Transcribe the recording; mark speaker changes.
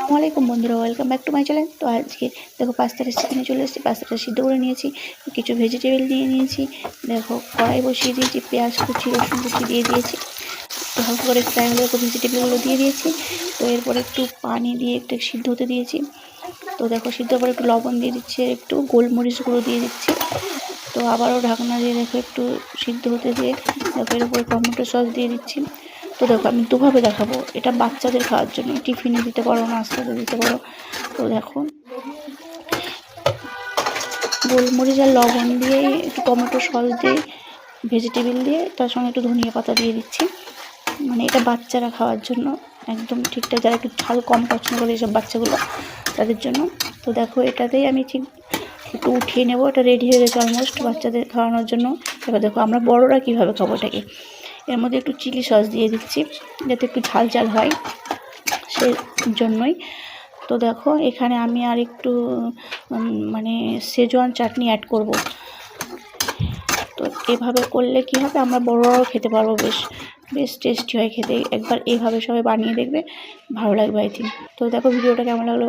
Speaker 1: আসসালামু আলাইকুম বন্ধুরা, welcome back to my channel. তো আজকে দেখো পাস্তা রেসিপি নিয়ে চলে এসেছি। পাস্তাটা সিদ্ধ করে নিয়েছি, কিছু ভেজিটেবল নিয়ে নিয়েছি। দেখো কড়াই বসিয়ে দিয়েছি, পেঁয়াজ কুচি রসুন কুচি দিয়ে দিয়েছি। তো হালকা করে ফ্রাই হলে ভেজিটেবলগুলো দিয়ে দিয়েছি। তো এরপর একটু পানি দিয়ে একটু সিদ্ধ হতে দিয়েছি। তো দেখো সিদ্ধ করে একটু লবণ দিয়ে দিচ্ছি, একটু গোলমরিচ গুঁড়ো দিয়ে দিচ্ছি। তো আবারও ঢাকনা দিয়ে দেখো একটু সিদ্ধ হতে দিয়ে দেখো এর উপরে টমেটো সস দিয়ে দিচ্ছি। তো দেখো আমি দুভাবে দেখাবো, এটা বাচ্চাদের খাওয়ার জন্য, টিফিনে দিতে পারো, নাস্তাতে দিতে পারো। তো দেখো গোলমরিচ আর লবণ দিয়ে একটু টমেটো সস দিয়ে ভেজিটেবল দিয়ে তার সঙ্গে একটু ধনিয়া পাতা দিয়ে দিচ্ছি। মানে এটা বাচ্চারা খাওয়ার জন্য একদম ঠিকঠাক, যারা একটু ঝাল কম পছন্দ করে এইসব বাচ্চাগুলো, তাদের জন্য। তো দেখো এটাতেই আমি ঠিক একটু উঠিয়ে নেবো। এটা রেডি হয়ে গেছে অলমোস্ট বাচ্চাদের খাওয়ানোর জন্য। এবার দেখো আমরা বড়রা কীভাবে খাবো এটাকে। এর মধ্যে একটু চিলি সস দিয়ে দিচ্ছি, যাতে একটু ঝাল ঝাল হয়, সেই জন্যই। তো দেখো এখানে আমি আর একটু মানে শেজওয়ান চাটনি অ্যাড করব। তো এভাবে করলে কি হবে, আমরা বড়রাও খেতে পারবো, বেশ টেস্টি হয় খেতে। একবার এইভাবে সবাই বানিয়ে দেখবে, ভালো লাগবে আই থিঙ্ক। তো দেখো ভিডিওটা কেমন লাগলো